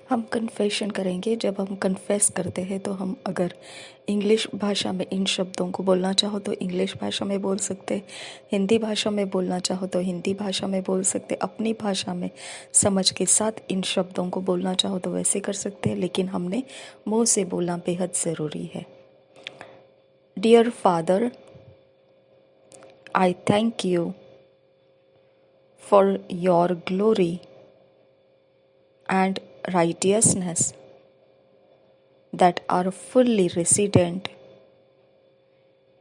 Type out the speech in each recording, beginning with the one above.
हम कन्फेशन करेंगे। जब हम कन्फेस करते हैं तो हम अगर इंग्लिश भाषा में इन शब्दों को बोलना चाहो तो इंग्लिश भाषा में बोल सकते, हिंदी भाषा में बोलना चाहो तो हिंदी भाषा में बोल सकते, अपनी भाषा में समझ के साथ इन शब्दों को बोलना चाहो तो वैसे कर सकते हैं, लेकिन हमने मुंह से बोलना बेहद ज़रूरी है। Dear father, I thank you for your glory and righteousness that are fully resident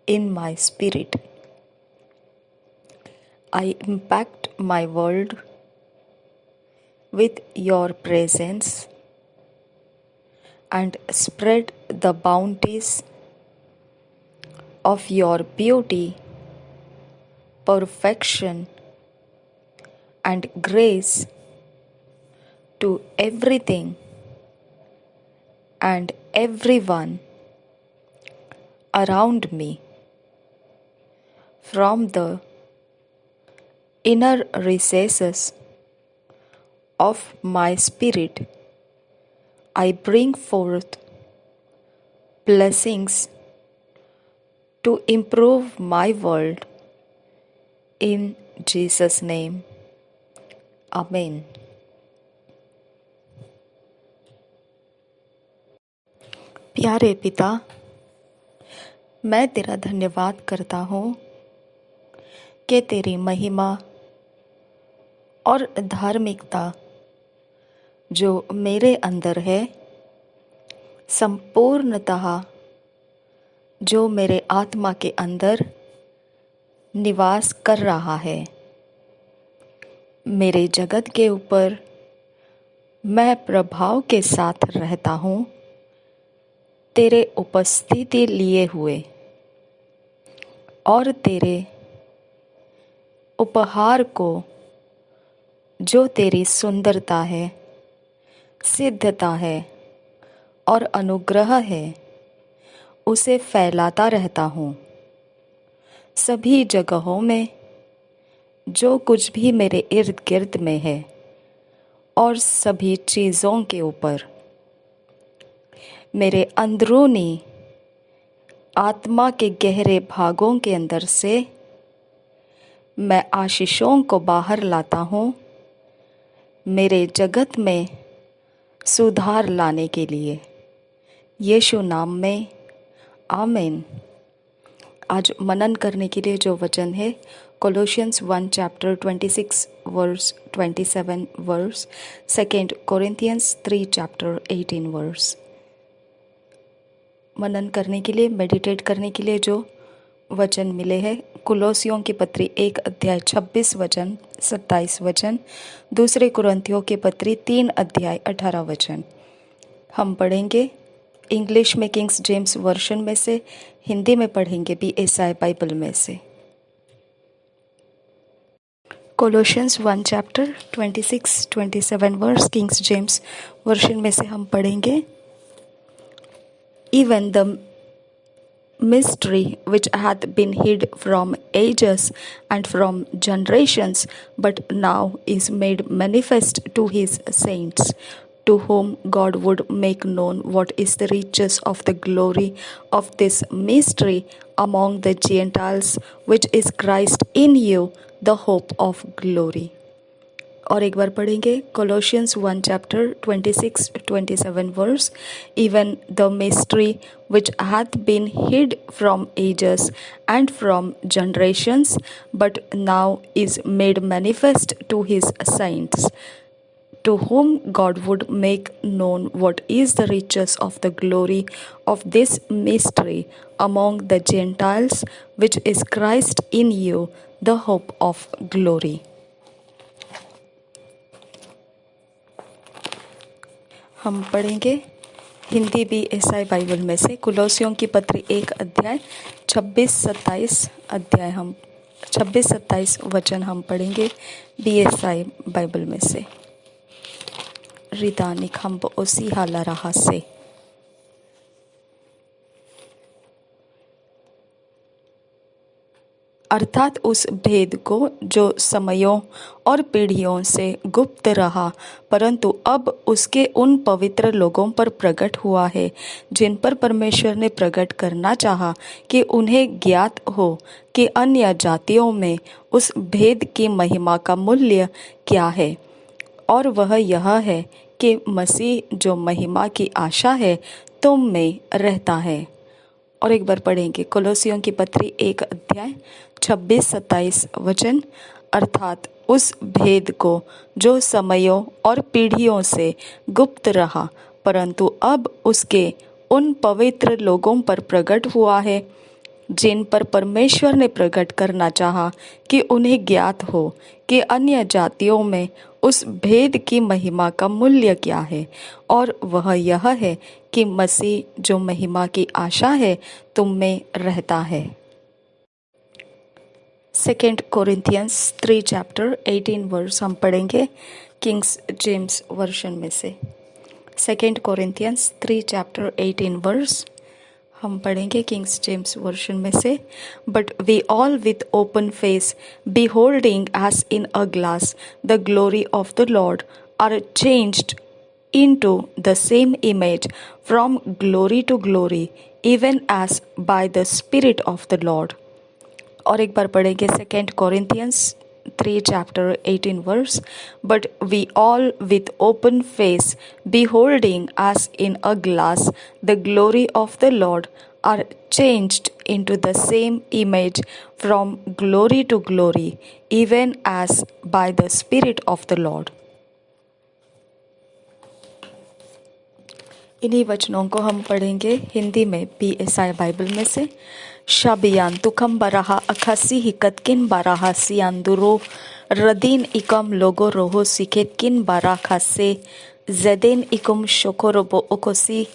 in my spirit. I impact my world with your presence and spread the bounties of your beauty, perfection, and grace to everything and everyone around me. From the inner recesses of my spirit, I bring forth blessings to improve my world. In Jesus' name, Amen. प्यारे पिता, मैं तेरा धन्यवाद करता हूँ कि तेरी महिमा और धार्मिकता जो मेरे अंदर है, संपूर्णतः जो मेरे आत्मा के अंदर निवास कर रहा है, मेरे जगत के ऊपर मैं प्रभाव के साथ रहता हूँ, तेरे उपस्थिति लिए हुए और तेरे उपहार को, जो तेरी सुंदरता है, सिद्धता है और अनुग्रह है, उसे फैलाता रहता हूँ। सभी जगहों में जो कुछ भी मेरे इर्द गिर्द में है और सभी चीज़ों के ऊपर मेरे अंदरूनी आत्मा के गहरे भागों के अंदर से मैं आशीषों को बाहर लाता हूँ, मेरे जगत में सुधार लाने के लिए। यीशु नाम में आमीन। आज मनन करने के लिए जो वचन है Colossians 1 chapter 26 verse 27 verse, 2 Corinthians 3 chapter 18 verse. मनन करने के लिए, मेडिटेट करने के लिए जो वचन मिले हैं, कुलोसियों की पत्री 1 अध्याय 26 वचन 27 वचन, दूसरे कुरिन्थियों की पत्री 3 अध्याय 18 वचन। हम पढ़ेंगे इंग्लिश में किंग्स जेम्स वर्शन में से, हिंदी में पढ़ेंगे BSI बाइबल में से। Colossians 1 chapter 26-27 verse King's James version में से हम पढ़ेंगे। Even the mystery which hath been hid from ages and from generations, but now is made manifest to his saints, to whom God would make known what is the riches of the glory of this mystery among the Gentiles, which is Christ in you, the hope of glory. और एक बार पढ़ेंगे Colossians 1 chapter 26-27 verse. Even the mystery which hath been hid from ages and from generations, but now is made manifest to his saints, to whom God would make known what is the riches of the glory of this mystery among the Gentiles, which is Christ in you, the hope of glory. हम पढ़ेंगे Hindi BSI Bible में से कुलोसियों की पत्री 1 अध्याय 26-27 वचन हम पढ़ेंगे BSI बाइबल में से। रिदानिक हम उसी हाला रहा से अर्थात उस भेद को जो समयों और पीढ़ियों से गुप्त रहा, परंतु अब उसके उन पवित्र लोगों पर प्रकट हुआ है जिन पर परमेश्वर ने प्रकट करना चाहा कि उन्हें ज्ञात हो कि अन्य जातियों में उस भेद की महिमा का मूल्य क्या है। और वह यह है कि मसीह जो महिमा की आशा है तुम में रहता है। और एक बार पढ़ेंगे कोलोसियों की पत्री 1 अध्याय 26-27 वचन। अर्थात उस भेद को जो समयों और पीढ़ियों से गुप्त रहा, परंतु अब उसके उन पवित्र लोगों पर प्रकट हुआ है जिन पर परमेश्वर ने प्रकट करना चाहा कि उन्हें ज्ञात हो कि अन्य जातियों में उस भेद की महिमा का मूल्य क्या है। और वह यह है कि मसीह जो महिमा की आशा है तुम में रहता है। 2 कोरिंथियंस 3 चैप्टर 18 वर्स हम पढ़ेंगे किंग्स जेम्स वर्जन में से। 2 कोरिंथियंस 3 चैप्टर 18 वर्स हम पढ़ेंगे किंग्स जेम्स वर्जन में से। But we all with open face beholding as in a glass the glory of the Lord are changed into the same image from glory to glory, even as by the Spirit of the Lord। और एक बार पढ़ेंगे 2 Corinthians 3 chapter 18 verse। But we all with open face beholding as in a glass the glory of the Lord are changed into the same image from glory to glory, even as by the Spirit of the Lord। इन्हीं वचनों को हम पढ़ेंगे हिंदी में PSI Bible में से। शाबियान तुकम बराहा अखासी हिकत किन बाराहा सियांदुरो रदीन इकम लोगो रोहो सिकेत किन बारा खासे ज़ेदेन इकुम शोकोरोबो ओकोसी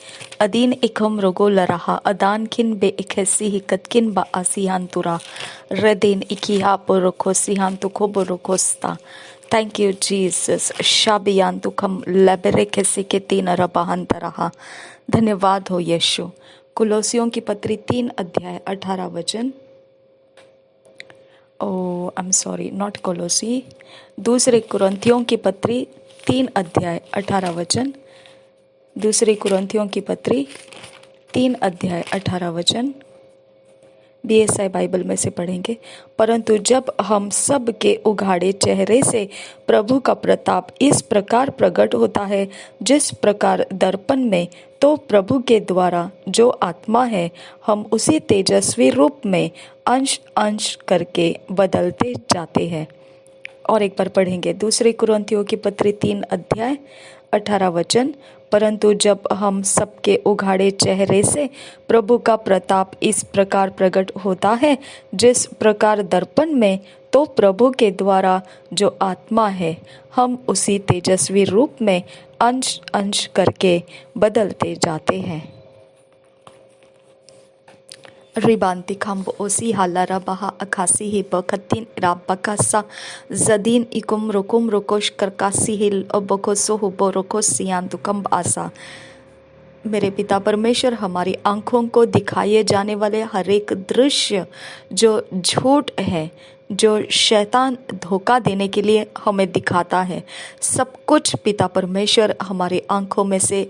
अदीन इकुम रोगो लराहा अदान किन बे इखेसी हिकत किन बा आसियांतुरा रदीन इकिहा पोरोको सिहांतुको बोरोकोस्ता। Thank you Jesus. शाबियान तुकम लेबरे खेसी के तीन रबाहंतरहा। धन्यवाद हो यीशु। कुलोसियों की पत्री 3 अध्याय 18 वचन। आई एम सॉरी, नॉट कोलोसी, दूसरे कुरिन्थियों की पत्री 3 अध्याय 18 वचन। दूसरे कुरिन्थियों की पत्री 3 अध्याय 18 वचन BSI बाइबल में से पढ़ेंगे। परंतु जब हम सब के उघाड़े चेहरे से प्रभु का प्रताप इस प्रकार प्रकट होता है, जिस प्रकार दर्पण में, तो प्रभु के द्वारा जो आत्मा है, हम उसी तेजस्वी रूप में अंश अंश करके बदलते जाते हैं। और एक बार पढ़ेंगे दूसरे कुरिन्थियों की पत्री 3 अध्याय 18 वचन। परंतु जब हम सबके उघाड़े चेहरे से प्रभु का प्रताप इस प्रकार प्रकट होता है, जिस प्रकार दर्पण में, तो प्रभु के द्वारा जो आत्मा है, हम उसी तेजस्वी रूप में अंश अंश करके बदलते जाते हैं। रिबांती खम्ब ओसी हालारा बहा अखासी ही बखतीन राबकासा जदीन इकुम रुकुम रुकोश करकासी हिल बकोसो हुबो रोकोस सियांतुकम आसा। मेरे पिता परमेश्वर हमारी आंखों को दिखाए जाने वाले हर एक दृश्य जो झूठ है, जो शैतान धोखा देने के लिए हमें दिखाता है, सब कुछ पिता परमेश्वर हमारी आंखों में से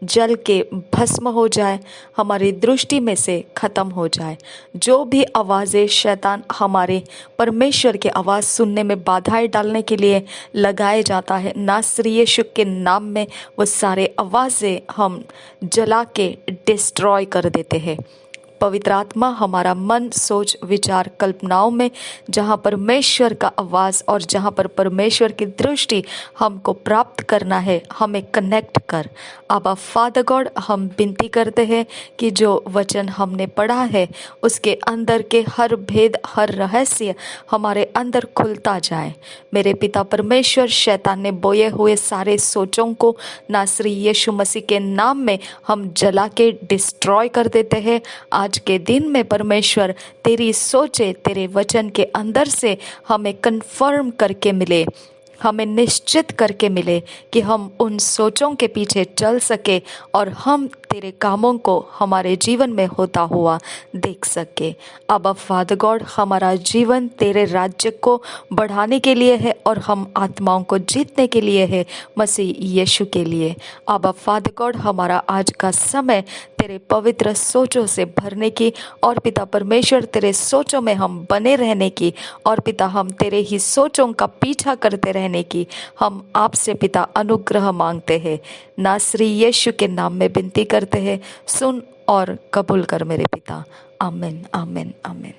जल के भस्म हो जाए, हमारी दृष्टि में से ख़त्म हो जाए। जो भी आवाज़ें शैतान हमारे परमेश्वर की आवाज़ सुनने में बाधाएं डालने के लिए लगाए जाता है, नासरी यीशु के नाम में वो सारे आवाज़ें हम जला के डिस्ट्रॉय कर देते हैं। पवित्र आत्मा हमारा मन, सोच, विचार, कल्पनाओं में जहाँ परमेश्वर का आवाज़ और जहाँ पर परमेश्वर की दृष्टि हमको प्राप्त करना है, हमें कनेक्ट कर। आबा फादर गॉड, हम विनती करते हैं कि जो वचन हमने पढ़ा है उसके अंदर के हर भेद, हर रहस्य हमारे अंदर खुलता जाए। मेरे पिता परमेश्वर, शैतान ने बोए हुए सारे सोचों को नासरी यीशु मसीह के नाम में हम जला के डिस्ट्रॉय कर देते हैं। आज के दिन में परमेश्वर तेरी सोचे तेरे वचन के अंदर से हमें कन्फर्म करके मिले, हमें निश्चित करके मिले कि हम उन सोचों के पीछे चल सके और हम तेरे कामों को हमारे जीवन में होता हुआ देख सके। अब फादर गॉड, हमारा जीवन तेरे राज्य को बढ़ाने के लिए है और हम आत्माओं को जीतने के लिए है मसीह यीशु के लिए। अब फादर गॉड, हमारा आज का समय तेरे पवित्र सोचों से भरने की और पिता परमेश्वर तेरे सोचों में हम बने रहने की और पिता हम तेरे ही सोचों का पीछा करते रहने की हम आपसे पिता अनुग्रह मांगते हैं। नासरी यीशु के नाम में विनती करते हैं, सुन और कबूल कर मेरे पिता। आमीन, आमीन, आमीन।